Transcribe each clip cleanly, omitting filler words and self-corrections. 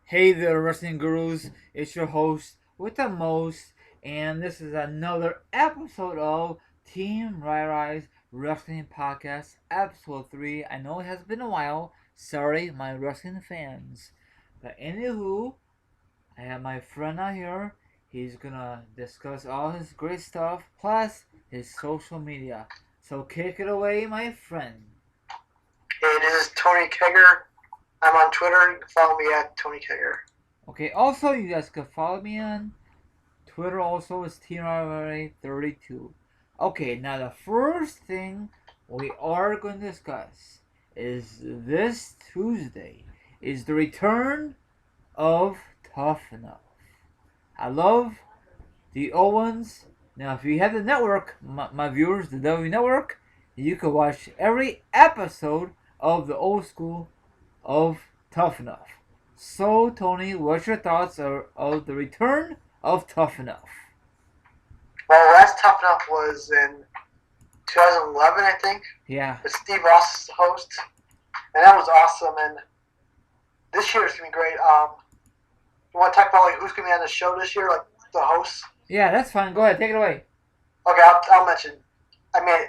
Hey there, wrestling gurus. It's your host with the most, and this is another episode of Team Ryry's Wrestling Podcast, episode 3. I know it has been a while. Sorry, my wrestling fans. But anywho, I have my friend out here. He's gonna discuss all his great stuff, plus his social media. So kick it away, my friend. Hey, this is Tony Kegger. I'm on Twitter. You can follow me at Tony Kegger. Okay, also, you guys can follow me on Twitter also is teamryry32. Okay, now the first thing we are going to discuss is this Tuesday is the return of Tough Enough. I love the Owens. Now, if you have the network, my viewers, the W Network, you can watch every episode of the old school of Tough Enough. So, Tony, what's your thoughts of the return of Tough Enough? Well, last Tough Enough was in 2011, I think. Yeah. With Steve Ross as the host. And that was awesome. And this year is going to be great. You want to talk about like who's going to be on the show this year, like the hosts? Yeah, that's fine. Go ahead, take it away. Okay, I'll mention. I mean,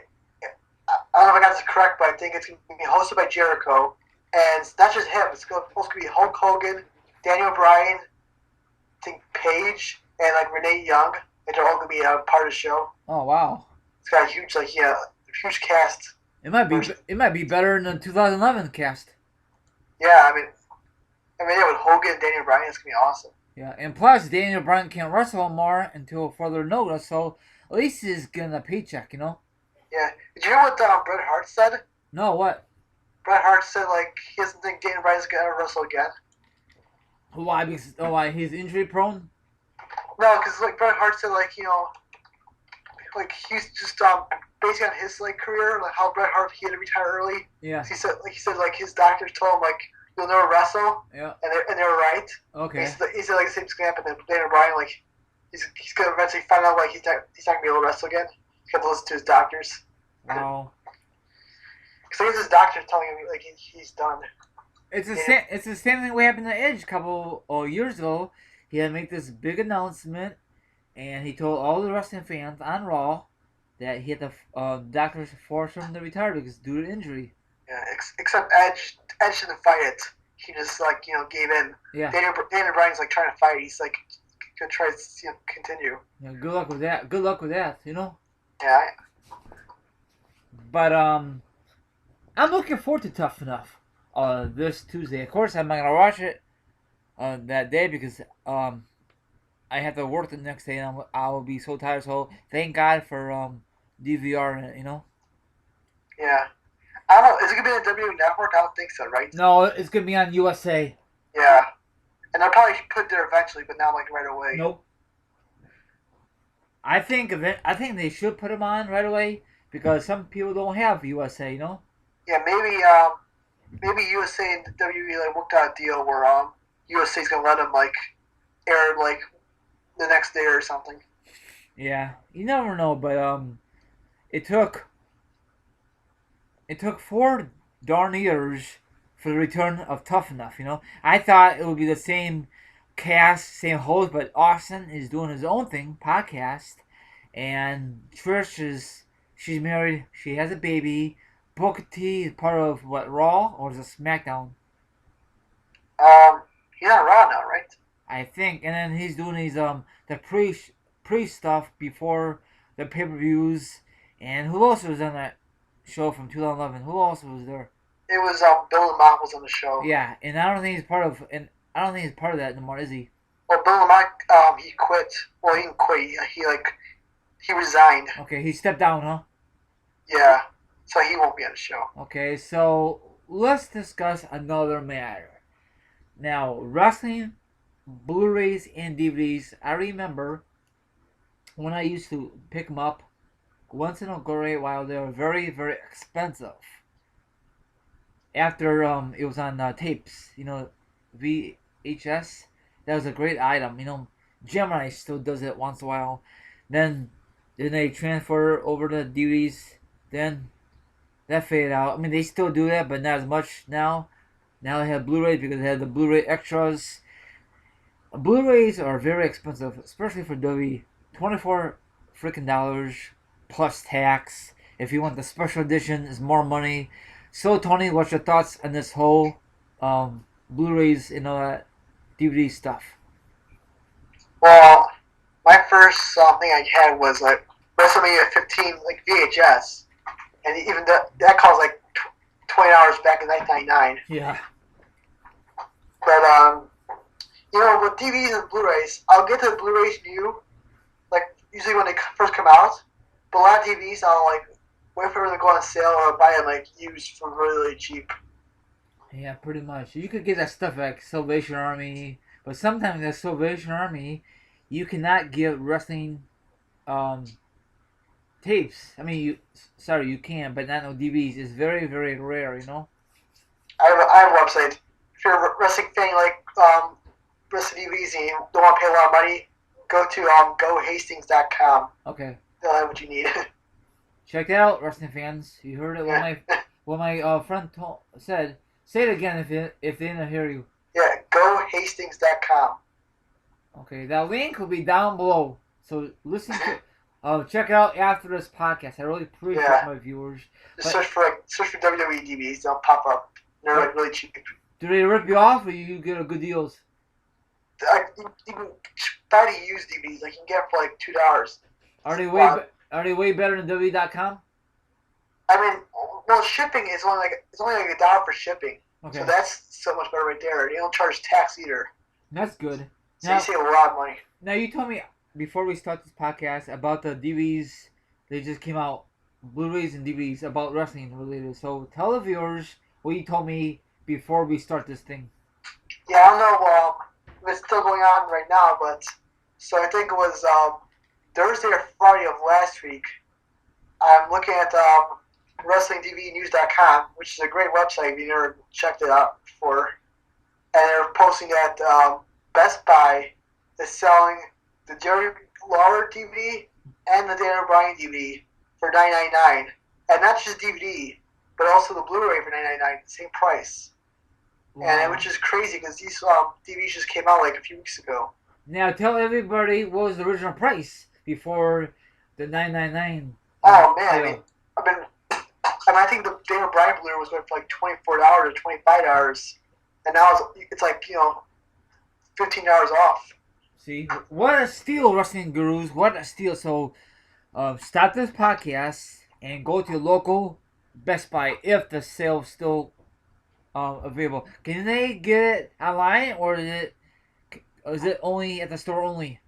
I don't know if I got this correct, but I think it's going to be hosted by Jericho. And it's not just him. It's supposed to be Hulk Hogan, Daniel Bryan, I think Paige, and like Renee Young. And they're all going to be a part of the show. Oh wow. It's got a huge, huge cast. It might be better than the 2011 cast. Yeah, yeah, with Hogan and Daniel Bryan, it's gonna be awesome. Yeah, and plus Daniel Bryan can't wrestle more until further notice, so at least he's getting a paycheck, you know. Yeah. Did you hear what Bret Hart said? No, what? Bret Hart said like he doesn't think Daniel Bryan's gonna wrestle again. Why? Because why he's injury prone? No, because like Bret Hart said like like he's just based on his like career, like how Bret Hart he had to retire early. Yeah. He said like his doctors told him like you'll never wrestle. Yeah. And they're right. Okay. He said like the same scamp, and then Daniel Bryan like he's gonna eventually find out like he's not gonna be able to wrestle again. He's got to listen to his doctors. Wow. Because his doctor's telling him like he's done. It's the same thing what happened to Edge a couple years ago. He had to make this big announcement, and he told all the wrestling fans on Raw that he had the doctors force him to retire because due to injury. Yeah, except Edge didn't fight it. He just like gave in. Yeah. Daniel Bryan's like trying to fight. He's like gonna try to continue. Yeah. Good luck with that. Good luck with that. You know. Yeah. But I'm looking forward to Tough Enough. This Tuesday. Of course, I'm not gonna watch it that day because I have to work the next day and I'll be so tired. So thank God for DVR it. You know. Yeah. I don't know. Is it gonna be on the WWE Network? I don't think so, right? No, it's gonna be on USA. Yeah. And they'll probably put it there eventually, but not like right away. Nope. I think they should put them on right away because some people don't have USA. You know. Yeah, maybe USA and WWE like worked out a deal where USA's gonna let them like air like the next day or something. Yeah, you never know, but it took 4 darn years for the return of Tough Enough. You know, I thought it would be the same cast, same host, but Austin is doing his own thing, podcast, and she's married, she has a baby. Booker T is part of what, Raw or is it SmackDown? He's on Raw now, right? I think, and then he's doing his the pre stuff before the pay per views. And who else was on that show from 2011? Who else was there? It was Bill Lamont was on the show. Yeah, and I don't think he's part of that anymore, is he? Well, Bill Lamont he quit. Well, he didn't quit. He resigned. Okay, he stepped down, huh? Yeah, so he won't be on the show. Okay, so let's discuss another matter. Now, wrestling Blu-rays and DVDs. I remember when I used to pick them up once in a great while. They were very, very expensive. After it was on tapes, VHS. That was a great item. Gemini still does it once in a while. Then they transfer over to DVDs. Then that faded out. I mean, they still do that, but not as much now. Now they have Blu-ray because they have the Blu-ray extras. Blu-rays are very expensive, especially for WWE. 24 freaking dollars plus tax. If you want the special edition, is more money. So Tony, what's your thoughts on this whole Blu-rays and all that DVD stuff? Well, my first thing I had was like WrestleMania 15 like VHS, and even that cost like $20 back in 1999. Yeah. But with DVDs and Blu-rays, I'll get to the Blu-rays new, like usually when they first come out. But a lot of DVDs, I'll like wait for them to go on sale or buy them like used for really, really cheap. Yeah, pretty much. You could get that stuff like Salvation Army, but sometimes that Salvation Army, you cannot get wrestling um, tapes. I mean, sorry, you can, but not no DVDs. It's very, very rare, you know. I have a website. If you're a wrestling fan, you like wrestling DVDs and you don't want to pay a lot of money, go to gohastings.com. Okay. They'll have what you need. Check it out, wrestling fans. You heard it Yeah. when my friend said. Say it again if they didn't hear you. Yeah, gohastings.com. Okay, that link will be down below. So listen to, check it out after this podcast. I really appreciate my viewers. Just search for WWE DVDs. They'll pop up. They're like really cheap. Do they rip you off, or you get a good deals? You can buy the used DVDs. Like you can get them for like $2. Are they way better than WWE.com? I mean, well, shipping is only like $1 for shipping. Okay. So that's so much better right there. They don't charge tax either. That's good. So you save a lot of money. Now you told me before we start this podcast about the DVDs. They just came out, Blu-rays and DVDs about wrestling related. So tell the viewers what you told me before we start this thing. Yeah, I don't know if it's still going on right now, but so I think it was Thursday or Friday of last week. I'm looking at WrestlingDVDnews.com, which is a great website if you never checked it out before. And they're posting that Best Buy is selling the Jerry Lawler DVD and the Daniel Bryan DVD for $9.99, and not just DVD, but also the Blu-ray for $9.99, same price. Wow. And which is crazy because these DVDs just came out like a few weeks ago. Now tell everybody what was the original price before the $9.99. Oh man, I think the Daniel Bryan Blu-ray was going for like $24 or $25, and now it's like $15 off. See, what a steal, wrestling gurus! What a steal! So, stop this podcast and go to your local Best Buy if the sale's still available. Can they get it online, or is it only at the store only?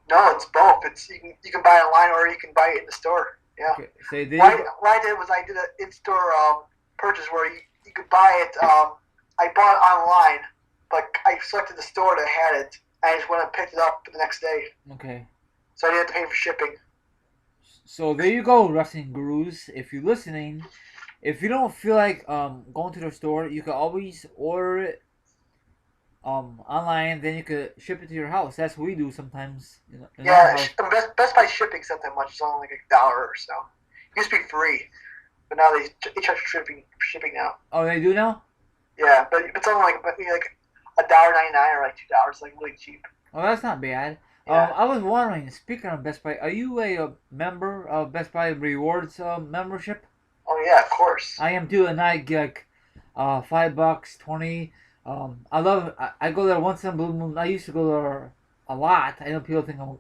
No, it's both. You can buy it online or you can buy it in the store. Yeah. Okay. So what I did was I did an in-store purchase where you could buy it. I bought it online, but I selected the store that had it. I just went and picked it up the next day. Okay. So I didn't have to pay for shipping. So there you go, wrestling gurus. If you're listening, if you don't feel like going to the store, you can always order it online. Then you could ship it to your house. That's what we do sometimes. Best Buy shipping's not that much. It's only like $1 or so. It used to be free, but now they charge for shipping now. Oh, they do now? Yeah, but it's only like $1.99 or like $2, like really cheap. Oh, that's not bad. Yeah. I was wondering, speaking of Best Buy, are you a member of Best Buy Rewards membership? Oh yeah, of course. I am too, and I get $5, 20. I love. I go there once in a blue moon. I used to go there a lot. I know people think I'm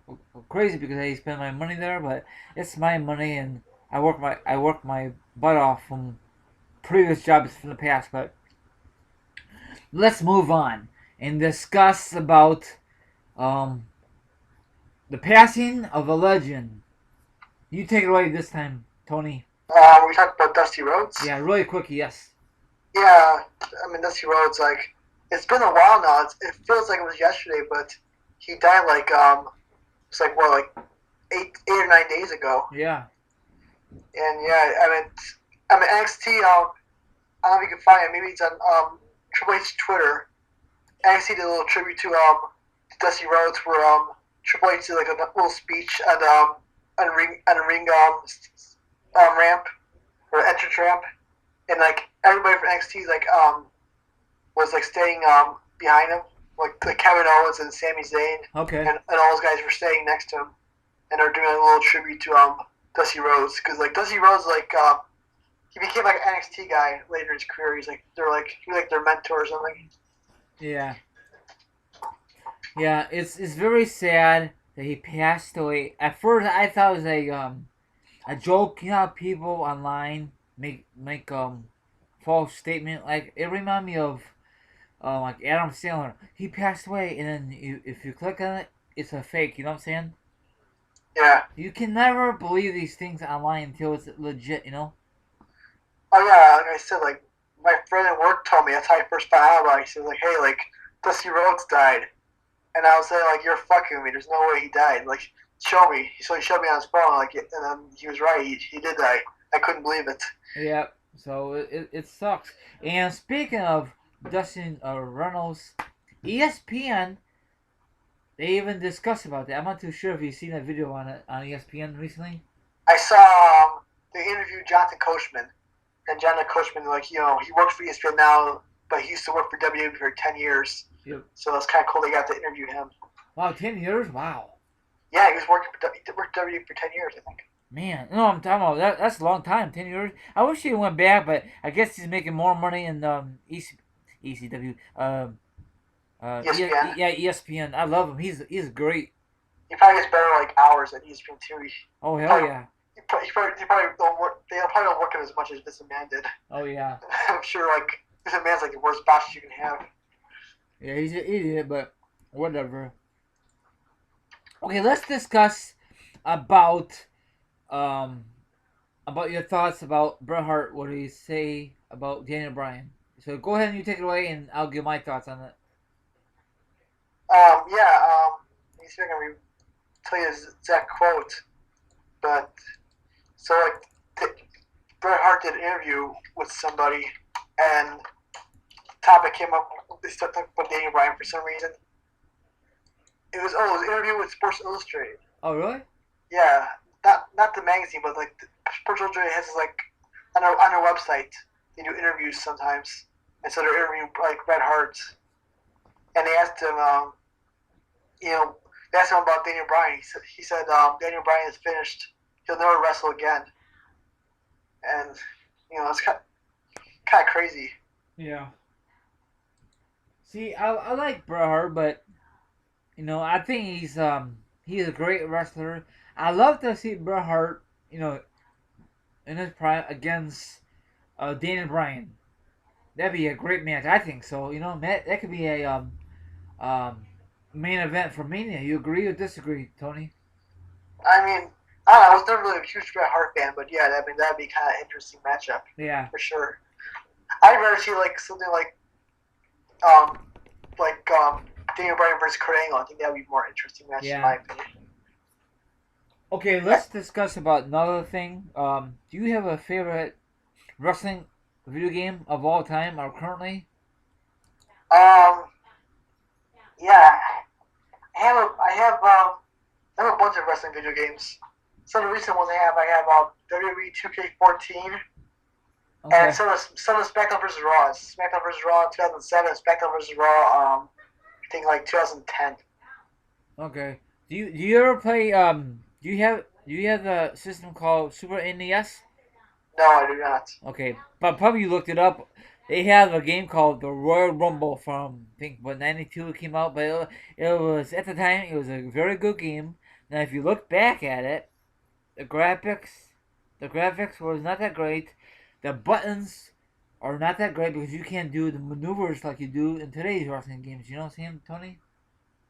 crazy because I spend my money there, but it's my money, and I work my butt off from previous jobs from the past. But let's move on and discuss about the passing of a legend. You take it away this time, Tony. We talked about Dusty Rhodes. Yeah, really quick, yes. Yeah, I mean Dusty Rhodes. Like it's been a while now. It feels like it was yesterday, but he died like it's like what, like eight or 9 days ago. Yeah. And yeah, I mean NXT. I don't know if you can find it. Maybe it's on Triple H's Twitter. NXT did a little tribute to Dusty Rhodes, where Triple H did like a little speech on a ring ramp or entrance ramp, and like everybody from NXT like was like staying behind him, like Kevin Owens and Sami Zayn, Okay. and all those guys were standing next to him, and they're doing a little tribute to Dusty Rhodes because like Dusty Rhodes he became like an NXT guy later in his career. He was like their mentor or something. Yeah. Yeah. It's very sad that he passed away. At first, I thought it was a joke. You know how people online make false statement. Like it reminded me of like Adam Sandler. He passed away, and then if you click on it, it's a fake. You know what I'm saying? Yeah. You can never believe these things online until it's legit. You know? Oh yeah, like I said, like my friend at work told me that's how I first found out about it. He said like, hey, like Dusty Rhodes died, and I was saying like, you're fucking with me. There's no way he died. Like, show me. So he showed me on his phone. Like, and then he was right. He did die. I couldn't believe it. Yeah. So it sucks. And speaking of Dustin Reynolds, ESPN they even discussed about that. I'm not too sure if you've seen that video on it on ESPN recently. I saw they interviewed Jonathan Coachman, and Jonathan Coachman, like he works for ESPN now, but he used to work for WWE for 10 years. Yep. So that's kind of cool. They got to interview him. Wow, 10 years! Wow. Yeah, he was working for WWE for 10 years, I think. Man, no, I'm talking about that's a long time, 10 years. I wish he went back, but I guess he's making more money in ECW. ESPN. Yeah, ESPN. I love him. He's great. He probably gets better like hours at ESPN too. Oh hell probably, yeah. He probably don't work. They probably don't work him as much as Vince McMahon did. Oh yeah. I'm sure like Vince McMahon's like the worst boss you can have. Yeah, he's an idiot, but whatever. Okay, let's discuss about um about your thoughts about Bret Hart. What do you say about Daniel Bryan? So go ahead and you take it away, and I'll give my thoughts on it. Yeah. He's gonna tell you his exact quote, but so Bret Hart did an interview with somebody, and the topic came up. They started talking about Daniel Bryan for some reason. It was an interview with Sports Illustrated. Oh really? Yeah, not the magazine, but like the Sports Illustrated has like on their website they do interviews sometimes, and so they're interviewing like Bret Hart, and they asked him, they asked him about Daniel Bryan. He said Daniel Bryan is finished. He'll never wrestle again, and it's kind of crazy. Yeah. See, I like Bret Hart, but I think he's a great wrestler. I love to see Bret Hart, in his prime against Daniel Bryan. That'd be a great match. I think so. That could be a um main event for Mania. You agree or disagree, Tony? I mean, I don't know. I was never really a huge Bret Hart fan, but yeah, I mean that'd be kind of interesting matchup. Yeah. For sure. I'd rather see like something um Daniel Bryan versus Kurt Angle. I think that would be a more interesting match in my opinion. Okay, let's discuss about another thing. Do you have a favorite wrestling video game of all time or currently? Yeah, I have a bunch of wrestling video games. Some of the recent ones I have WWE 2K14, Okay. and some of SmackDown vs. Raw. SmackDown vs. Raw 2007, SmackDown vs. Raw I think like 2010. Okay. Do you ever play do you have the system called Super NES? No, I do not. Okay, but probably you looked it up. They have a game called the Royal Rumble from I think what '92 it came out, but it was at the time it was a very good game. Now if you look back at it, the graphics was not that great. The buttons are not that great because you can't do the maneuvers like you do in today's wrestling games. You know what I'm saying, Tony?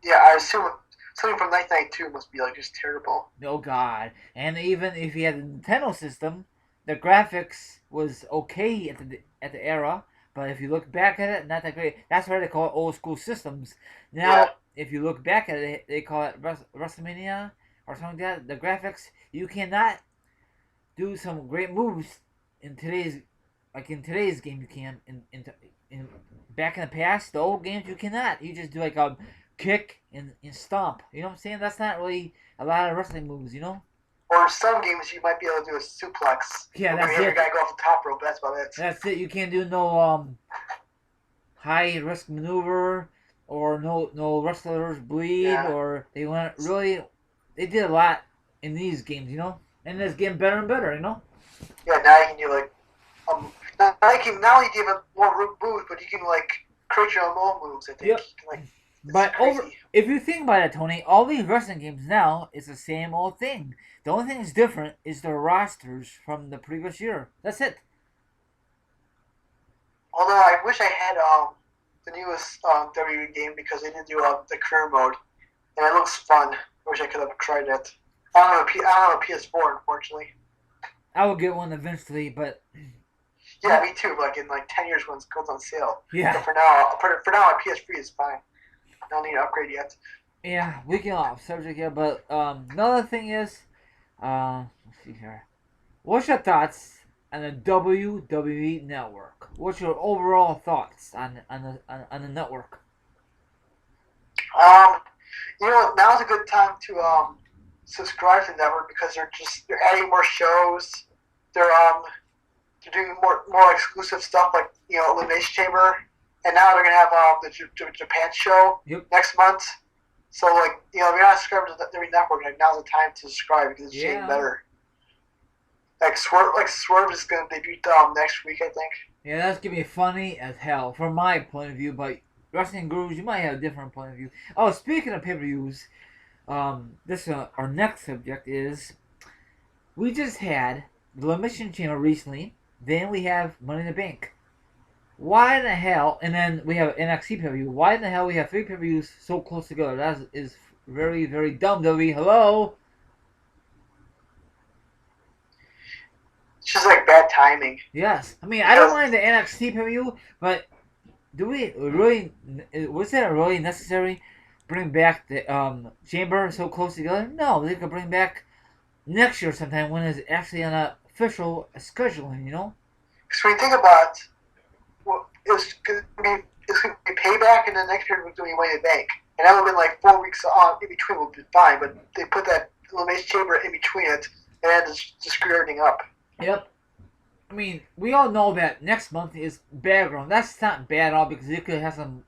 Yeah, I assume something from 1992 must be like just terrible. Oh God! And even if you had a Nintendo system, the graphics was okay at the era, but if you look back at it, not that great. That's why they call it old school systems. Now, Yeah. if you look back at it, they call it WrestleMania or something like that. The graphics, you cannot do some great moves in today's game. You can in back in the past, the old games you cannot. You just do like a kick and stomp. You know what I'm saying? That's not really a lot of wrestling moves. Or in some games you might be able to do a suplex. Yeah, Or that's maybe have it. a guy go off the top rope. That's about it. That's it. You can't do no high risk maneuver. or no wrestlers bleed, Yeah, or they did a lot in these games, and it's getting better and better, yeah. Now you can do like now you can not only give it more moves, but you can like create your own moves. I think Yep. you can, like it's But crazy. if you think about it, Tony, all these wrestling games now is the same old thing. The only thing that's different is the rosters from the previous year. That's it. Although I wish I had the newest WWE game because they didn't do the career mode, and it looks fun. I wish I could have tried it. I don't have a PS4, unfortunately. I will get one eventually, but Yeah, me too. Like in like 10 years when it goes on sale. yeah, But for now, my PS3 is fine. I don't need to upgrade yet. yeah, we get off subject here. But another thing is, let's see here. What's your thoughts on the WWE network? What's your overall thoughts on the network? Um, now's a good time to subscribe to the network because they're adding more shows. They're um they're doing more exclusive stuff like Elimination Chamber, and now they're gonna have the Japan show Yep. next month. So like if you're not subscribed to the WWE network, like now's the time to subscribe because it's getting Yeah. better. Swerve is gonna debut next week, I think. Yeah, that's gonna be funny as hell from my point of view, but wrestling gurus, you might have a different point of view. Oh, speaking of pay-per-views, this our next subject is we just had the Elimination Chamber recently. Then we have Money in the Bank. Why the hell? And then we have NXT pay-per-view. Why in the hell we have three pay-per-views so close together? That is very very dumb. WWE, hello. It's just like bad timing. Yes, I mean I don't Because mind the NXT pay-per-view, but do we really? Was that really necessary? Bring back the chamber so close together? No, they could bring back next year sometime when it's actually on a official scheduling. when you think about it, well, it's gonna be payback, and the next year we're doing Money in the Bank, and that would have been like 4 weeks on in between would be fine, but they put that elimination chamber in between it, and had to screw everything up. Yep. I mean, we all know that next month is background. That's not bad at all because it could have some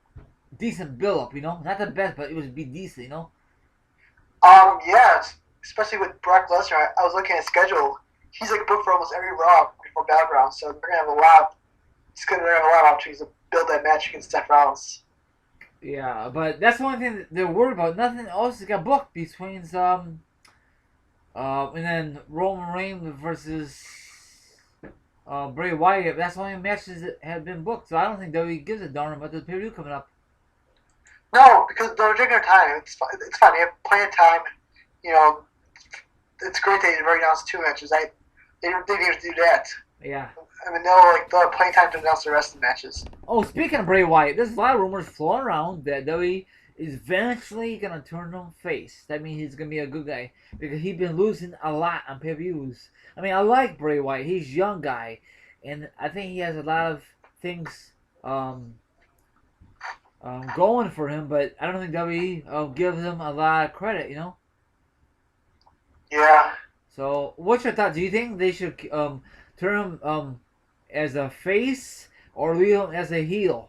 decent build up. Not the best, but it would be decent. Yeah, especially with Brock Lesnar. I was looking at his schedule. He's like booked for almost every Raw before Battleground, so they're gonna have a lot. They're gonna have a lot of opportunities to build that match against Seth Rollins. Yeah, but that's the only thing that they're worried about. Nothing else got booked between and then Roman Reigns versus Bray Wyatt. That's the only matches that have been booked. So I don't think WWE gives a darn about the pay-per-view coming up. No, because they're taking their time. It's fine. It's fine. They have plenty of time. You know, it's great they've already announced 2 matches. They didn't even do that. Yeah. I mean, they'll have plenty of time to announce the rest of the matches. Oh, speaking of Bray Wyatt, there's a lot of rumors flowing around that WWE is eventually gonna turn him face. That means he's gonna be a good guy because he's been losing a lot on pay-per-views. I mean, I like Bray Wyatt. He's a young guy, and I think he has a lot of things going for him. But I don't think WWE gives him a lot of credit. Yeah, So, what's your thought? Do you think they should turn him as a face or leave him as a heel?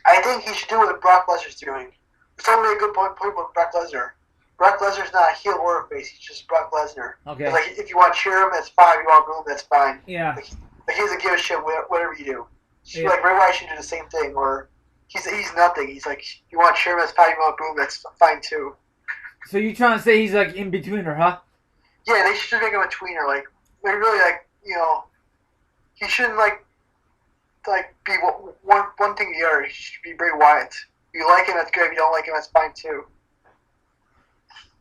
I think he should do what Brock Lesnar's doing. Someone made a good point about Brock Lesnar. Brock Lesnar's not a heel or a face. He's just Brock Lesnar. Okay. Like if you want to cheer him, that's fine. If you want to boo him, that's fine. Yeah. Like he doesn't give a shit whatever you do. Yeah. Like Ray Wyatt should do the same thing. Or he's nothing. He's like you want to cheer him, that's fine. You want to boo him, that's fine too. So you trying to say he's like in between her, huh? Yeah, they should make him a tweener. Like they really he shouldn't be one thing the other. He should be Bray Wyatt. If you like him, that's good. If you don't like him, that's fine too.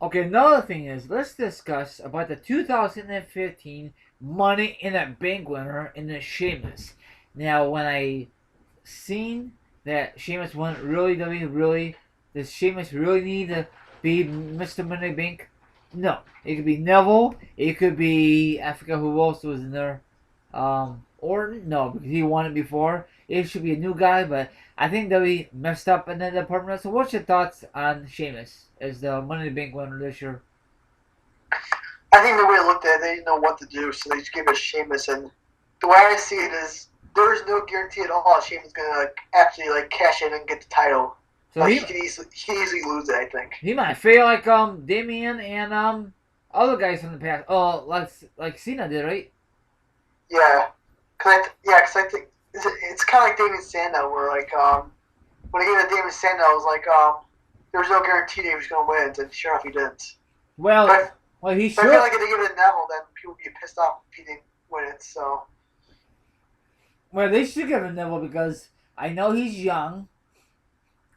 Okay, another thing is, let's discuss about the 2015 Money in the Bank winner in the Sheamus. Now, when I seen that Sheamus won, does Sheamus really need to be Mr. Money in the Bank? No. It could be Neville. It could be, I forgot who else was in there. Orton? No, because he won it before. It should be a new guy, but I think that we messed up in that department. So what's your thoughts on Sheamus as the Money in the Bank winner this year? I think the way they looked at it, they didn't know what to do, so they just gave it to Sheamus. And the way I see it is, there is no guarantee at all Sheamus is gonna actually cash in and get the title. So Like he can easily lose it. I think. he might fail like Damien and other guys from the past. Oh, like Cena did, right? Yeah, cause I think it's kind of like Damon Sandow, where like when he gave it to Damon Sandow, it was like there was no guarantee that he was going to win, and sure enough, he didn't. Well, But, well he but I feel should. like if they give it to Neville, then people would be pissed off if he didn't win it. So Well, they should give him Neville because I know he's young.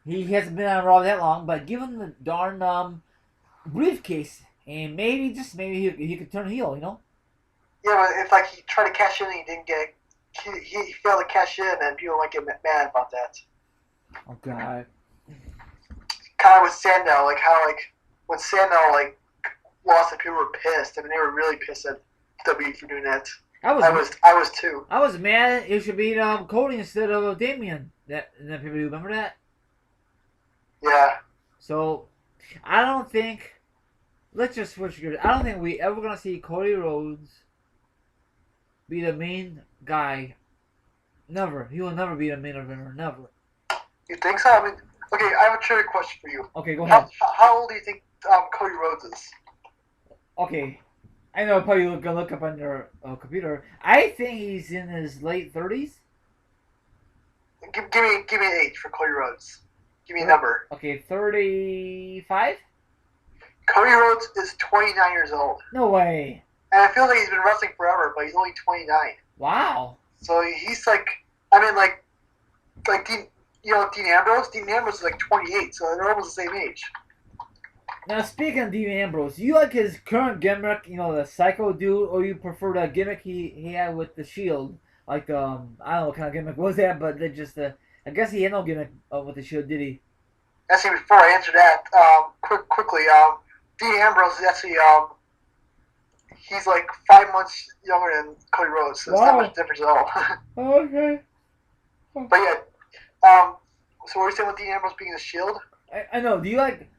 He hasn't been on Raw that long, but give him the darn briefcase, and maybe just maybe he could turn heel. You know? yeah, but if like he tried to cash in and he didn't get, he failed to cash in, and people might get mad about that. Oh God. Kind of with Sandow, like how like when Sandow like lost, and people were pissed. I mean, they were really pissed at WWE for doing that. I was too. I was mad it should be Cody instead of Damien. That people remember that. Yeah. So I don't think. Let's just switch gears. I don't think we ever gonna see Cody Rhodes be the main guy. Never. He will never be the main eventer. Never. You think so? I mean, okay. I have a trivia question for you. Okay, go ahead. How old do you think Cody Rhodes is? Okay. I know probably you're gonna look up on your computer. I think he's in his late 30s. Give me an age for Cody Rhodes. Give me a number. Okay, 35. Cody Rhodes is 29 years old. No way. And I feel like he's been wrestling forever, but he's only 29. Wow. So he's like, I mean, like Dean, Dean Ambrose. Dean Ambrose is like 28, so they're almost the same age. Now, speaking of Dean Ambrose, you like his current gimmick, the Psycho dude, or you prefer the gimmick he had with the Shield? Like, I don't know what kind of gimmick was that, but they just, I guess he had no gimmick with the Shield, did he? Actually, before I answer that, quickly, Dean Ambrose is actually, he's like 5 months younger than Cody Rhodes, so it's not much difference at all. Okay. But yeah, so what are you saying with Dean Ambrose being the Shield? I know. Do you like?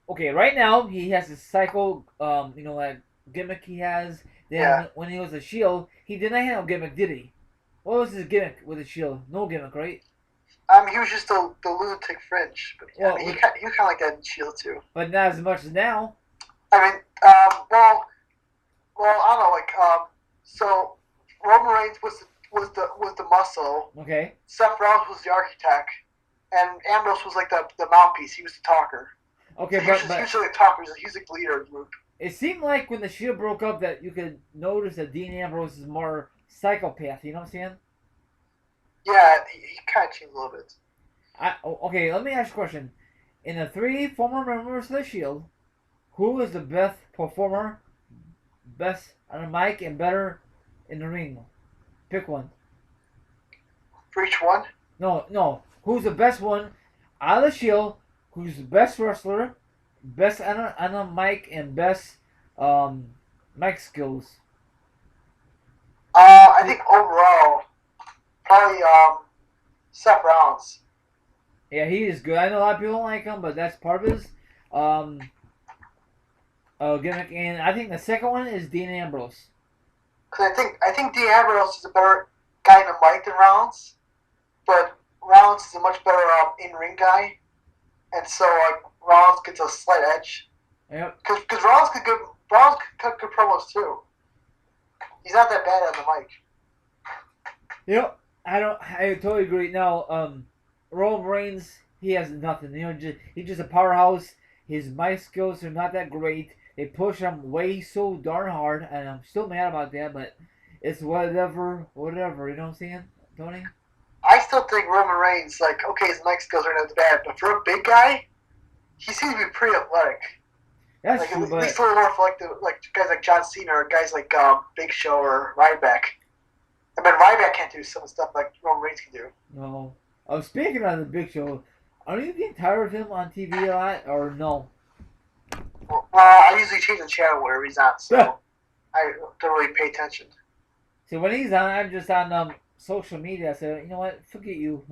Okay, right now he has this Psycho, like gimmick he has. Then Yeah. when he was a Shield, he did not have a gimmick, did he? What was his gimmick with the Shield? No gimmick, right? He was just the lunatic fringe, but yeah, Well, I mean, he was kind of like that in Shield too. But not as much as now. I mean, well, I don't know, like, so Roman Reigns was the muscle. Okay. Seth Rollins was the architect, and Ambrose was like the mouthpiece. He was the talker. Okay, So he was the talker. He was the leader of the group. It seemed like when the Shield broke up that you could notice that Dean Ambrose is more psychopath. You know what I'm saying? Yeah, he kind of changed a little bit. Okay, let me ask you a question. In the 3 former members of the Shield, who is the best performer, best on the mic, and better in the ring? Pick one. For each one? No. Who's the best one out of the Shield? Who's the best wrestler, best on the mic, and best mic skills? I think overall, probably Seth Rollins. Yeah, he is good. I know a lot of people don't like him, but that's part of his gimmick. And I think the second one is Dean Ambrose. Because I think Dean Ambrose is a better guy in the mic than Rollins, but Rollins is a much better in-ring guy, and so Rollins gets a slight edge. Yep. Because Rollins could cut good promos too. He's not that bad on the mic. Yep. I totally agree. Now, Roman Reigns, he has nothing. He's just a powerhouse. His mic skills are not that great. They push him way so darn hard, and I'm still mad about that. But it's whatever. You know what I'm saying, Tony? I still think Roman Reigns, okay, his mic skills are not that bad, but for a big guy, he seems to be pretty athletic. That's true, at least a little more athletic, like guys like John Cena or guys like Big Show or Ryback. I mean, Ryback can't do some stuff like Roman Reigns can do. No. Speaking of the Big Show, are you getting tired of him on TV a lot, or no? Well, I usually change the channel wherever he's on, so I don't really pay attention. See, when he's on, I'm just on social media. So you know what? Forget you.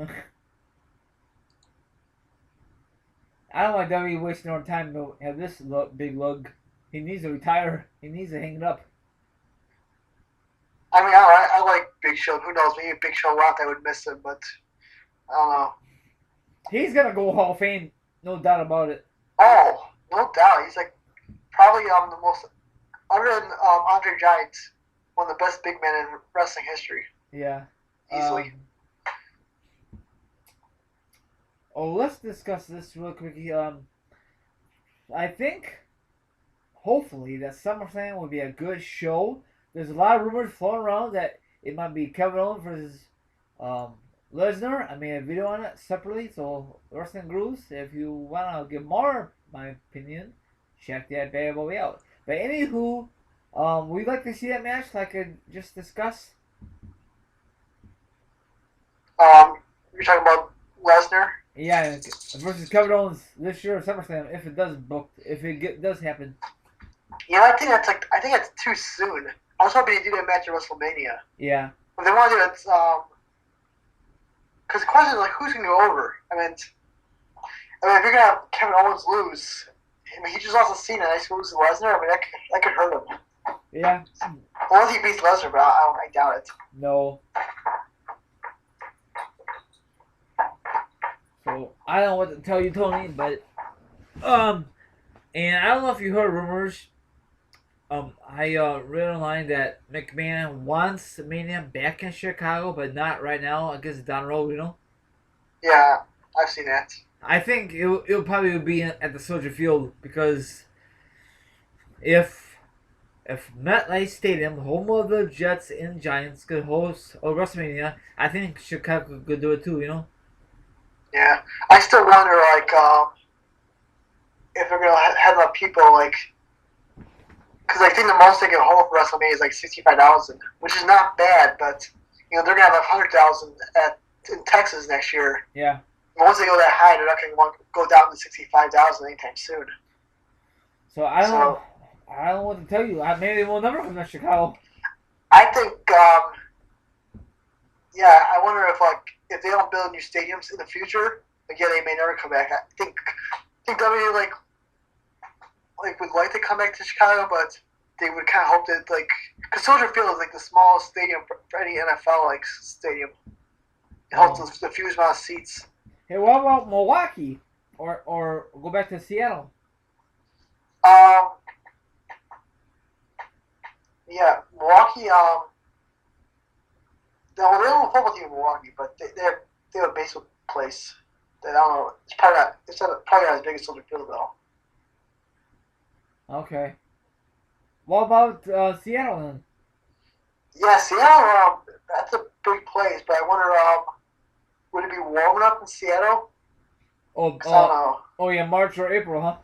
I don't like WWE wasting our time to have this big lug. He needs to retire. He needs to hang it up. I mean, I like Big Show. Who knows? Maybe if Big Show left, I would miss him, but I don't know. He's gonna go Hall of Fame No doubt about it. Oh, no doubt. He's like probably the most other than Andre Giant, one of the best big men in wrestling history, Yeah. easily. Oh, let's discuss this real quick. I think hopefully that SummerSlam will be a good show. There's a lot of rumors floating around that it might be Kevin Owens versus um, Lesnar. I made a video on it separately, so Wrestling Grooves, if you want to get more, my opinion, check that bad boy out. But anywho, we'd like to see that match like I just discussed. You're talking about Lesnar. Yeah, versus Kevin Owens this year at SummerSlam if it does book, if it does happen. Yeah, I think that's too soon. I was hoping to do that match at WrestleMania. Yeah. But they want to do it, because the question is like, who's going to go over? I mean, if you're gonna have Kevin Owens lose, I mean, he just lost to Cena. Nice moves to Lesnar. I mean, that could hurt him. Yeah. Unless he beats Lesnar, but I doubt it. No. So I don't know what to tell you, Tony, but and I don't know if you heard rumors. I read online that McMahon wants Mania back in Chicago, but not right now. I guess down the road, you know. Yeah, I've seen that. I think it'll probably be at the Soldier Field because if MetLife Stadium, home of the Jets and Giants, could host a WrestleMania, I think Chicago could do it too. You know. Yeah, I still wonder if they're gonna have enough people because I think the most they can hold for WrestleMania is like 65,000, which is not bad, but they're gonna have 100,000 in Texas next year. Yeah. And once they go that high, they're not gonna want to go down to 65,000 anytime soon. So I don't know what to tell you. Maybe they will never come to Chicago. I think, yeah, I wonder if they don't build new stadiums in the future, yeah, they may never come back. I think WWE would like to come back to Chicago, but they would kind of hope that because Soldier Field is like the smallest stadium for any NFL stadium. It holds the fewest amount of seats. Hey, what about Milwaukee or go back to Seattle? Yeah, Milwaukee. No, they don't have a football team in Milwaukee, but they have a baseball place. That I don't know. It's probably not as big as Soldier Field though. Okay. What about Seattle then? Yeah, Seattle. That's a big place, but I wonder. Would it be warm enough in Seattle? I don't know. Oh yeah, March or April, huh?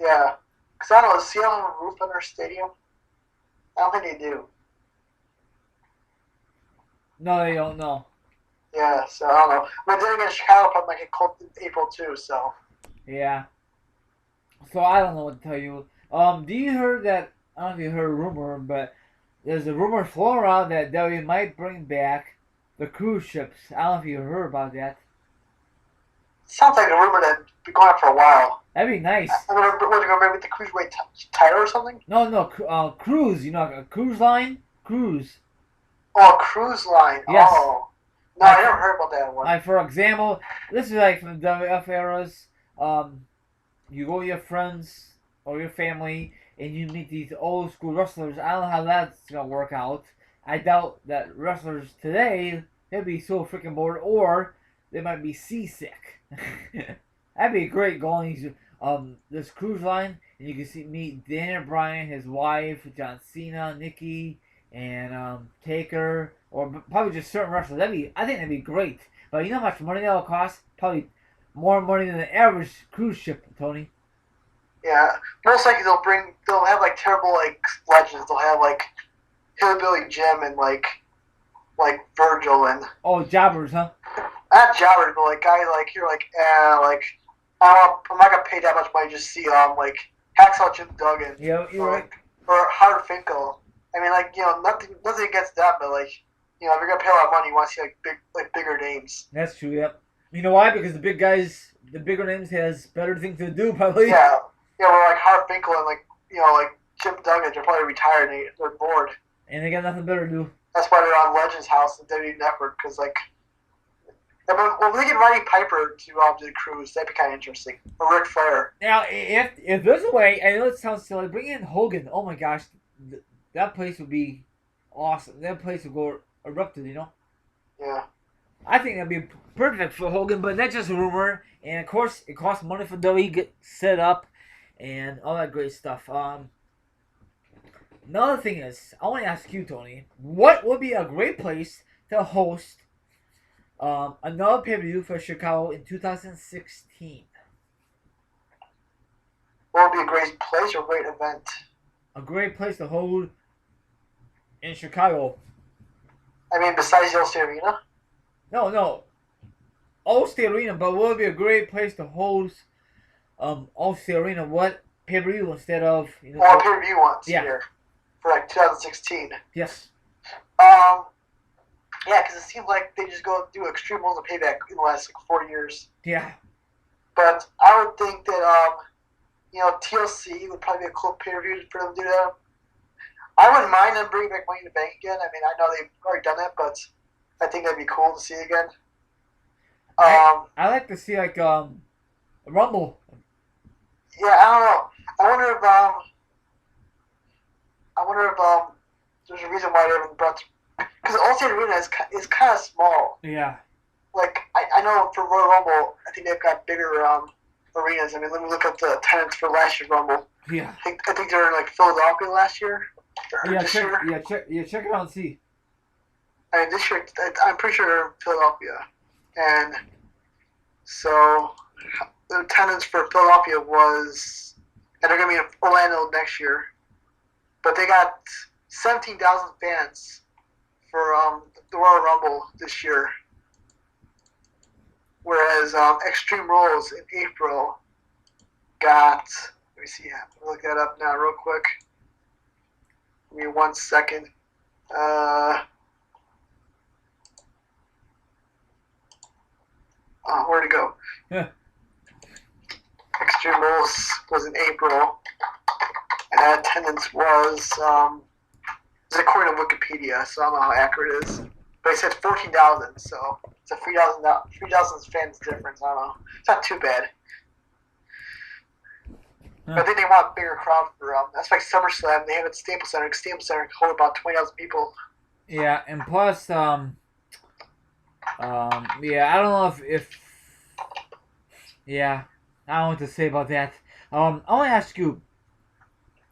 Yeah, because I don't know. Does Seattle have a roof on their stadium? I don't think they do. No, they don't know. Yeah, so I don't know. But then again, Chicago probably might get cold in April too. So. Yeah. So I don't know what to tell you. Do you heard that? I don't know if you heard a rumor, but there's a rumor floating around that WWE might bring back the cruise ships. I don't know if you heard about that. Sounds like a rumor that's been going on for a while. That'd be nice. I mean, what, they're going to make the cruiserweight title or something? No, cruise. You know, a cruise line? Cruise. Oh, a cruise line. Yes. Oh. No, I never heard about that one. Like, for example, this is like from the WF eras. You go with your friends or your family and you meet these old school wrestlers. I don't know how that's going to work out. I doubt that wrestlers today, they'd be so freaking bored or they might be seasick. That'd be great going this cruise line and you can meet Daniel Bryan, his wife, John Cena, Nikki, and Taker, or probably just certain wrestlers. I think that'd be great. But you know how much money that'll cost? Probably more money than the average cruise ship, Tony. Yeah, most likely they'll have terrible legends. They'll have Hillbilly Jim and like Virgil and jobbers, huh? not jobbers, but guys you're I'm not gonna pay that much money to just see Hacksaw Jim Duggan. Yeah, you're right. Or Howard Finkel. I mean nothing against that, but if you're gonna pay a lot of money, you want to see bigger names. That's true. Yep. You know why? Because the bigger names has better things to do, probably. Yeah. Yeah, well, Howard Finkel and Jim Duggan, they're probably retired and they're bored. And they got nothing better to do. That's why they're on Legends House and WWE Network because And when we get Roddy Piper to do the cruise, that'd be kind of interesting. Or Ric Flair. Now, if there's a way, I know it sounds silly, bring in Hogan. Oh my gosh, that place would be awesome. That place would go erupted. Yeah. I think that'd be perfect for Hogan, but that's just a rumor. And of course, it costs money for WWE to get set up and all that great stuff. Another thing is, I want to ask you, Tony, what would be a great place to host another pay per view for Chicago in 2016? What would be a great place or great event? A great place to hold in Chicago. I mean, besides the Allstate Arena? No. Allstate Arena, but what would be a great place to host Allstate Arena? What pay per view instead of Or pay-per-view ones yeah. For like 2016. Yes. Yeah, because it seems like they just go do Extreme Rules of Payback in the last like 4 years. Yeah. But I would think that TLC would probably be a cool pay-per-view for them to do that. I wouldn't mind them bringing back Money in the Bank again. I mean, I know they've already done it, but I think that'd be cool to see again. I like to see like Rumble. Yeah, I don't know. I wonder if there's a reason why they haven't brought, because Allstate Arena is kind of small. Yeah. Like I know for Royal Rumble, I think they've got bigger arenas. I mean, let me look up the attendance for last year's Rumble. Yeah. I think they were in like Philadelphia last year. Yeah, check it out and see. I mean, this year I'm pretty sure they're in Philadelphia, and so the attendance for Philadelphia was, and they're gonna be in Orlando next year, but they got 17,000 fans for the Royal Rumble this year, whereas Extreme Rules in April got. Let me see. I'm gonna look that up now, real quick. Give me 1 second. Where'd it go? Yeah. Extreme Rules was in April, and that attendance was it's according to Wikipedia, so I don't know how accurate it is. But it said 14,000, so it's a 3,000 fans difference. I don't know. It's not too bad. But I think they want a bigger crowd for that's like SummerSlam. They have it at Staples Center. Staples Center can hold about 20,000 people. Yeah, and plus, yeah, I don't know if yeah, I don't know what to say about that. I want to ask you,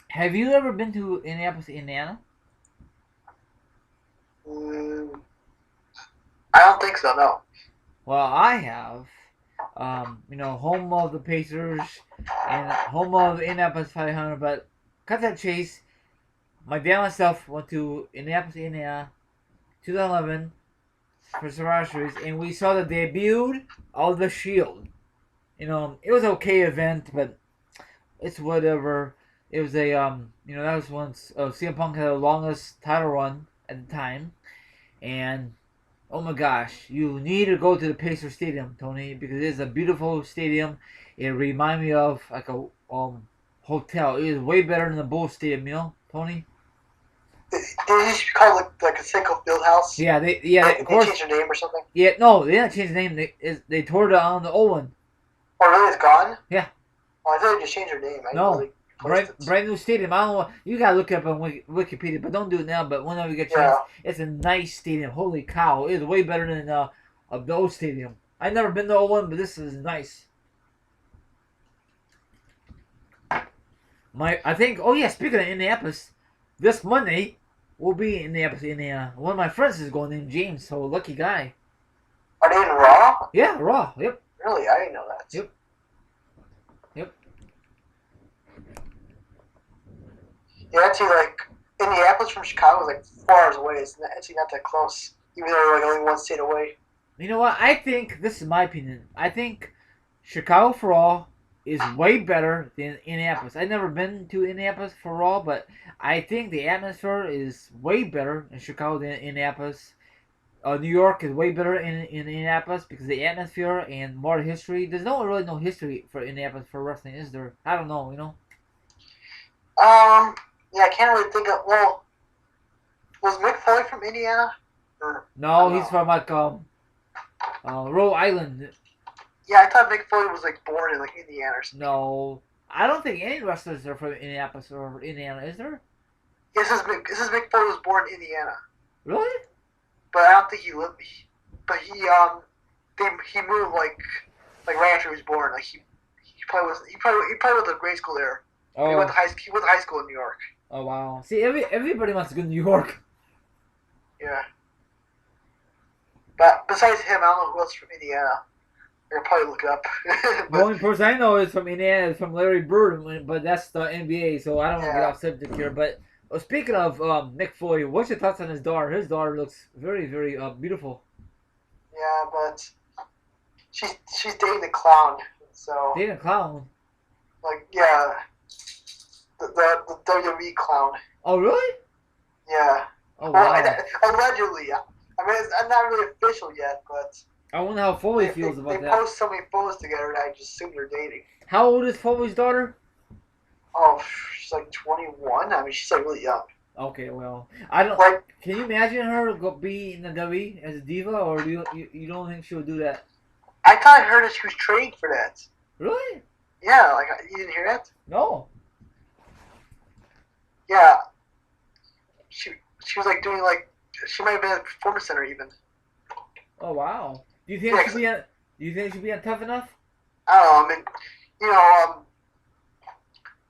have you ever been to Indianapolis, Indiana? I don't think so. No. Well, I have. Home of the Pacers and home of Indianapolis 500. But cut that chase. My dad and myself went to Indianapolis, Indiana, 2011 for Survivor Series, and we saw the debut of the Shield. It was an okay event, but it's whatever. It was a that was once CM Punk had the longest title run at the time, and oh my gosh, you need to go to the Pacer Stadium, Tony, because it's a beautiful stadium. It reminds me of like a hotel. It is way better than the Bull Stadium, Tony. Did it used to be called like a Seiko Fieldhouse? Yeah, They of course. changed their name or something? Yeah, no, they didn't change the name. They tore down the old one. Oh, really? It's gone? Yeah. Oh, I thought they just changed their name. No. Brand new stadium. I don't know. You gotta look it up on Wikipedia, but don't do it now. But whenever you get a chance, it's a nice stadium. Holy cow! It's way better than the old stadium. I've never been to the old one, but this is nice. I think. Oh yeah, speaking of Indianapolis, this Monday we'll be in Indianapolis, Indiana. One of my friends is going named James, so lucky guy. Are they in Raw? Yeah, Raw. Yep. Really? I didn't know that. Yep. Yeah, actually, like Indianapolis from Chicago is like 4 hours away. It's actually not that close, even though we're like only one state away. You know what? I think this is my opinion. I think Chicago for Raw is way better than Indianapolis. I've never been to Indianapolis for Raw, but I think the atmosphere is way better in Chicago than Indianapolis. New York is way better in Indianapolis because of the atmosphere and more history. There's really no history for Indianapolis for wrestling, is there? I don't know. Yeah, I can't really think of. Well, was Mick Foley from Indiana? No, he's from like Rhode Island. Yeah, I thought Mick Foley was like born in like Indiana or something. No, I don't think any wrestlers are from Indianapolis or Indiana. Is there? Yes, this is Mick Foley was born in Indiana, Really? but I don't think he lived. But he moved like right after he was born. Like he probably went to grade school there. Oh. He went to high school in New York. Oh wow. See, everybody wants to go to New York. Yeah. But besides him, I don't know who else from Indiana. I could probably look it up. The only person I know is from Indiana, is from Larry Bird, but that's the NBA, so I don't want to get Yeah. off subject here. But speaking of Mick Foley, what's your thoughts on his daughter? His daughter looks very, very beautiful. Yeah, but she's dating the clown. So Dating a clown. like yeah, the WWE clown. Oh really? Yeah. Oh Well, wow. allegedly. I mean, it's not really official yet, but I wonder how Foley they, feels they, about they that. post so many photos together, and I just assume they're dating. How old is Foley's daughter? Oh, she's like 21. I mean, she's like really young. Okay, well, I don't. Like, Can you imagine her be in the WWE as a diva, or do you don't think she'll do that? I thought I heard that she was training for that. Really? Yeah, like you didn't hear that? No. Yeah, she was like doing like she might have been at the performance center even. Oh wow. Do you think Yeah, she'll be on? Do you think she'll be on Tough Enough? I don't know. I mean, you know,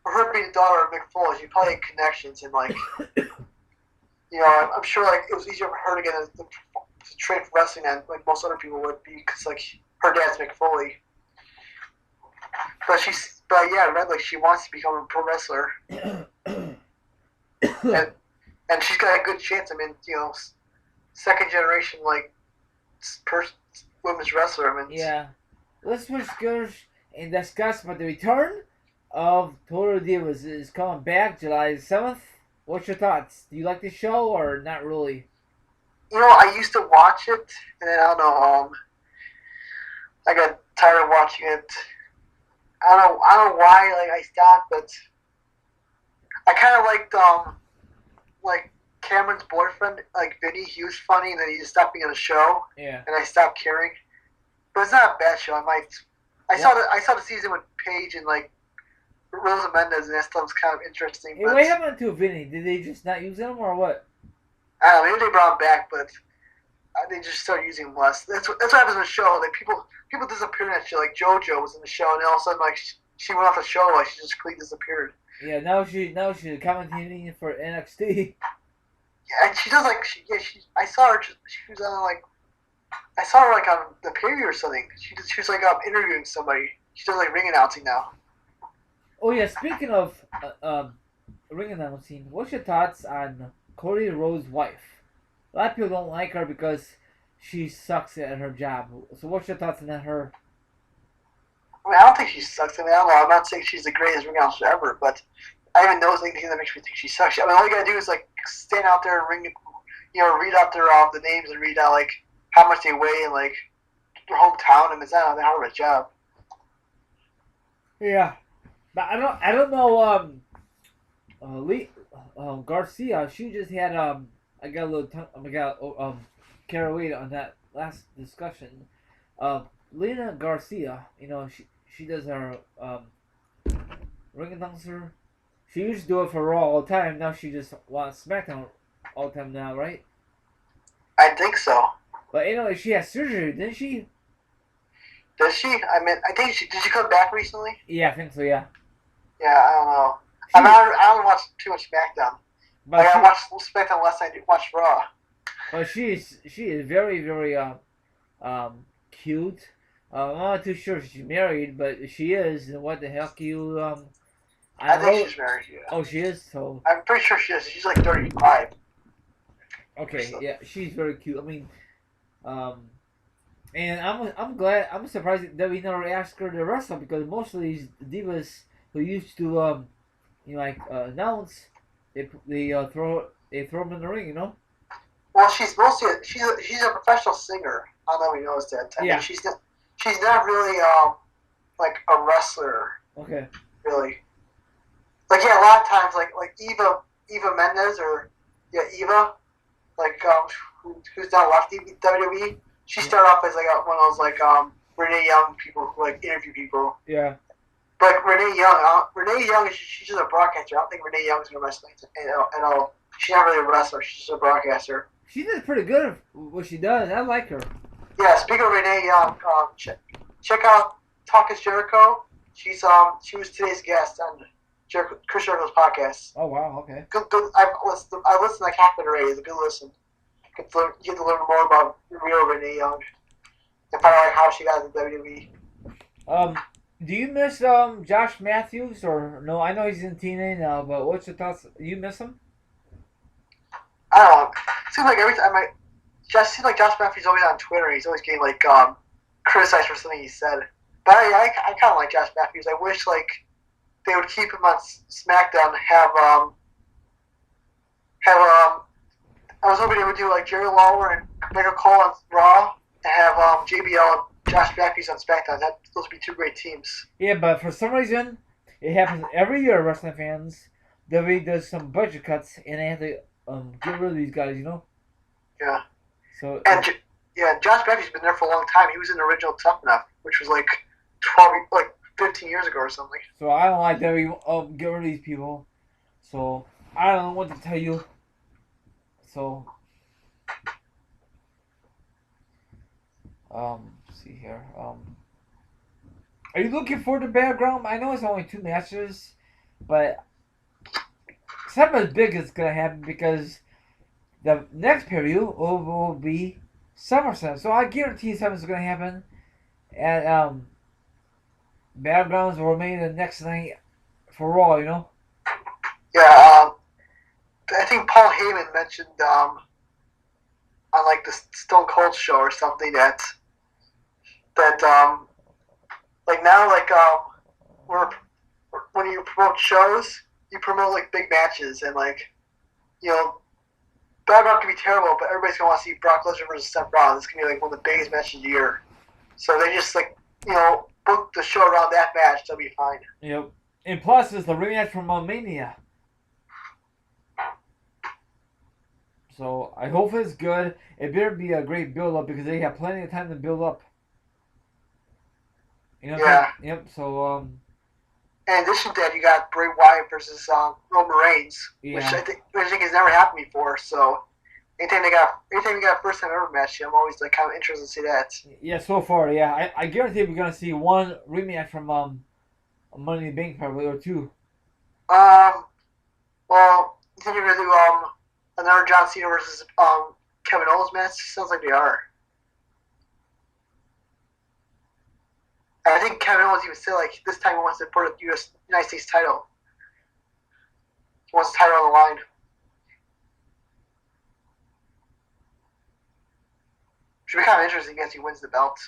for her being the daughter of Mick Foley, she probably had connections and like, you know, I'm sure like it was easier for her to get to train for wrestling than like most other people would be because like her dad's Mick Foley. But yeah, I read like she wants to become a pro wrestler, and she's got a good chance. I mean, you know, second generation like women's wrestler. I mean, Yeah. Let's switch gears and discuss about the return of Total Divas is coming back July 7th. What's your thoughts? Do you like the show or not really? you know, I used to watch it, and then I don't know. I got tired of watching it. I don't know why like I stopped, but I kind of liked like Cameron's boyfriend, like Vinny. He was funny, and then he just stopped being on the show, Yeah. and I stopped caring. But it's not a bad show. I saw the season with Paige and like Rosa Mendez, and that stuff was kind of interesting. Hey, But what happened to Vinny? Did they just not use him or what? I don't know. Maybe they brought him back, but they just started using him less. That's what happens in the show. Like people disappear in that show. Like JoJo was in the show, and then all of a sudden like she went off the show. Like she just completely disappeared. Yeah, now she's commentating for NXT. Yeah, and she does like I saw her. She was on like I saw her like on the period or something. She was like interviewing somebody. She does like ring announcing now. Oh yeah, speaking of ring announcing, what's your thoughts on Cody Rhodes' wife? A lot of people don't like her because she sucks at her job. So what's your thoughts on her? I mean, I don't think she sucks. I mean, I don't know. I'm not saying she's the greatest ring announcer ever, but I haven't noticed anything that makes me think she sucks. I mean, all you gotta do is like stand out there and ring, you know, read out their the names and read out like how much they weigh and like their hometown, and it's not that hard of a job. Yeah, but I don't know. Lee Garcia, she just had I got a little I got carried away on that last discussion. Lena Garcia, you know, she does her ring announcer. She used to do it for Raw all the time. Now she just wants SmackDown all the time now, right? I think so. But you know, she had surgery, didn't she? Does she? I mean, I think did she come back recently? Yeah, I think so. Yeah. Yeah, I don't know. She, I don't watch too much SmackDown. but Like she, I watch SmackDown less than I do watch Raw. but she is very very cute. I'm not too sure if she's married, but she is. And what the heck you I I think wrote. she's married. Yeah. Oh, she is. So I'm pretty sure she is. She's like 35. okay, So, yeah, she's very cute. I mean, and I'm glad. I'm surprised that we never asked her to wrestle because most of these divas who used to you know, like announce, they throw them in the ring. You know. well, she's mostly she's a professional singer. I don't know if you noticed that. I Yeah. mean, she's not really like a wrestler Okay. really. Like yeah, a lot of times like Eva Mendes or yeah Eva like who's now left WWE. She started off as like one of those like Renee Young people who like interview people. Yeah. But Renee Young, she's just a broadcaster. I don't think Renee Young's in wrestling at all. She's not really a wrestler. She's just a broadcaster. She did pretty good at what she does. I like her. Yeah. Speaking of Renee Young, check out Talk is Jericho. She was today's guest on Chris Jericho's podcast. Oh wow. Okay. Good. I listened like half of it already. It's a good listen. You get to learn more about real Renee Young and find out how she got into WWE. Do you miss Josh Matthews or no? I know he's in TNA now, but what's your thoughts? You miss him? I don't know. It seems like every time seems like Josh Matthews always on Twitter. He's always getting like criticized for something he said. But I kind of like Josh Matthews. I wish like they would keep him on SmackDown. I was hoping they would do like Jerry Lawler and Michael Cole on Raw and have JBL and Josh Matthews on SmackDown. Those would be two great teams. Yeah, but for some reason, it happens every year. Wrestling fans, WWE does some budget cuts, and they have to get rid of these guys. You know. Yeah. So. And Josh Matthews has been there for a long time. He was in the original Tough Enough, which was like 15 years ago or something. So I don't like WWE get rid of these people. So I don't know what to tell you. So let's see here. Are you looking forward to Battleground? I know it's only 2 matches, but something as big is gonna happen because the next pay-per-view will be SummerSlam. So I guarantee something's gonna happen. And Battlegrounds will remain the next night for Raw, you know? Yeah, I think Paul Heyman mentioned on like the Stone Cold show or something that like now like when you promote shows, you promote like big matches and like Battleground can be terrible, but everybody's gonna want to see Brock Lesnar versus Seth Rollins. It's gonna be like one of the biggest matches of the year. So they just like book the show around that match. They'll be fine. Yep. And plus, it's the rematch from Mania. So I hope it's good. It better be a great build up because they have plenty of time to build up. You know? Yeah. Yep. So in addition to that, you got Bray Wyatt versus Roman Reigns, yeah. which I think has never happened before. So anytime you got a first time ever match, I'm always like kind of interested to see that. Yeah. So far, yeah, I guarantee we're gonna see one rematch from Money in the Bank probably or two. Well, you think you're gonna do another John Cena versus Kevin Owens match? Sounds like they are. And I think Kevin Owens even said like this time he wants to put a United States title. He wants the title on the line. Should be kind of interesting as he wins the belt.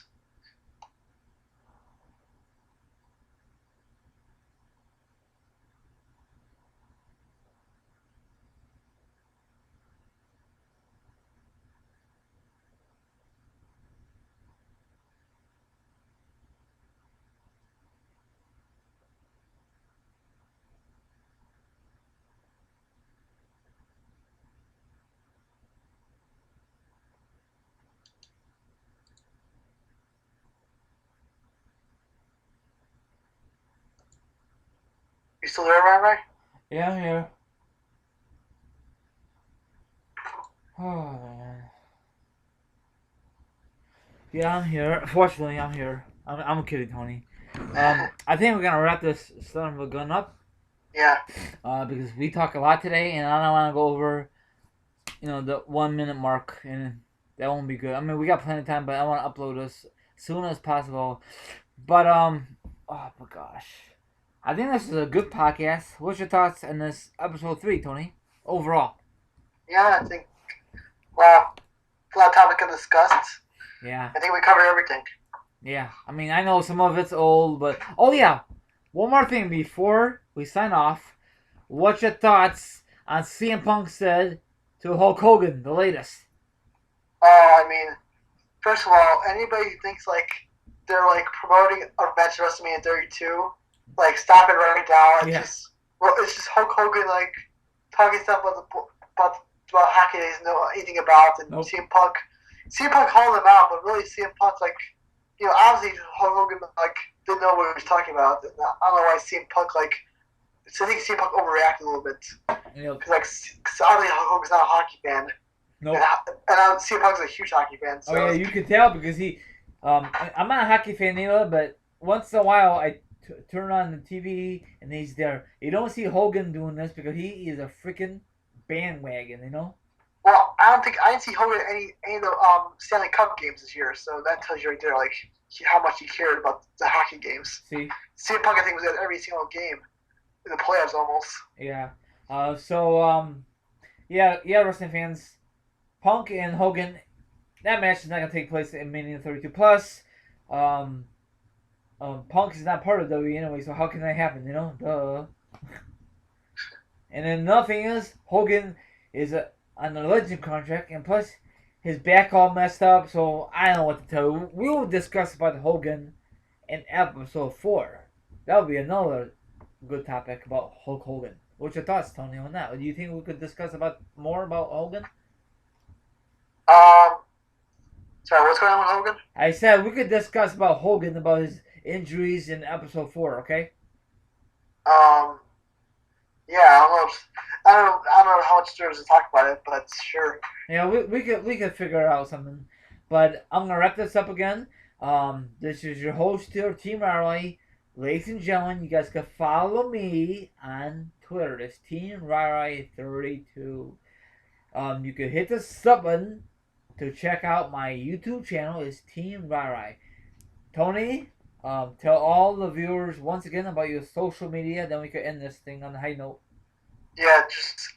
You still there, Ry? Yeah, I'm here. Oh man. Yeah, I'm here. Fortunately, I'm here. I'm kidding, Tony. I think we're gonna wrap this son of a gun up. Yeah. Because we talk a lot today, and I don't want to go over, the 1 minute mark, and that won't be good. I mean, we got plenty of time, but I want to upload this as soon as possible. But oh my gosh, I think this is a good podcast. What's your thoughts on this episode 3, Tony? Overall. Yeah, I think a lot of topic discussed. Yeah. I think we covered everything. Yeah, I mean, I know some of it's old, but oh yeah, one more thing before we sign off. What's your thoughts on CM Punk said to Hulk Hogan, the latest? Oh, I mean, first of all, anybody who thinks like they're like promoting a match at WrestleMania 32, like stop it right now. It's just Hulk Hogan like talking stuff about hockey he doesn't know anything about, and CM Punk CM Punk called him out, but really CM Punk's like, obviously Hulk Hogan like didn't know what he was talking about. I don't know why CM Punk like. So I think CM Punk overreacted a little bit because cause obviously Hulk Hogan's not a hockey fan. Nope. And CM Punk's a huge hockey fan. So Oh yeah, you could tell because he. I'm not a hockey fan either, but once in a while I turn on the TV and he's there. You don't see Hogan doing this because he is a freaking bandwagon, you know. Well, I didn't see Hogan any of the Stanley Cup games this year, so that tells you right there like how much he cared about the hockey games. See, CM Punk I think was at every single game in the playoffs almost. Yeah. Yeah, wrestling fans. Punk and Hogan. That match is not gonna take place in Mania 32. Plus, um, Punk is not part of WWE anyway, so how can that happen? You know, duh. And then another thing is Hogan is on a Legend contract, and plus his back all messed up. So I don't know what to tell you. We will discuss about Hogan in episode 4. That'll be another good topic about Hulk Hogan. What's your thoughts, Tony, on that? Do you think we could discuss more about Hogan? Sorry, what's going on with Hogan? I said we could discuss about Hogan, about his injuries in episode 4. Okay. Yeah, I don't know how much there is to talk about it, but sure. Yeah, we could figure out something. But I'm gonna wrap this up again. This is your host here, teamryry. Ladies and gentlemen, you guys can follow me on Twitter. It's teamryry32. You can hit the sub button to check out my YouTube channel. It's teamryry. Tony, tell all the viewers once again about your social media. Then we can end this thing on a high note. Yeah, just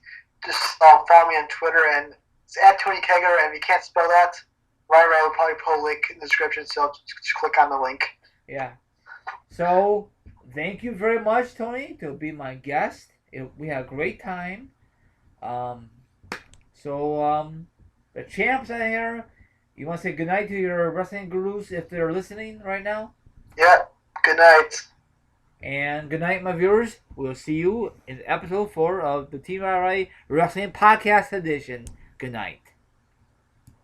follow me on Twitter, and it's at Tony Kegger. And if you can't spell that, Ryry will probably put a link in the description, so just click on the link. Yeah. So, thank you very much, Tony, to be my guest. We had a great time. The champs out here, you want to say goodnight to your wrestling gurus if they're listening right now? Yeah, good night. And good night, my viewers. We'll see you in episode 4 of the Team RA Wrestling Podcast Edition. Good night.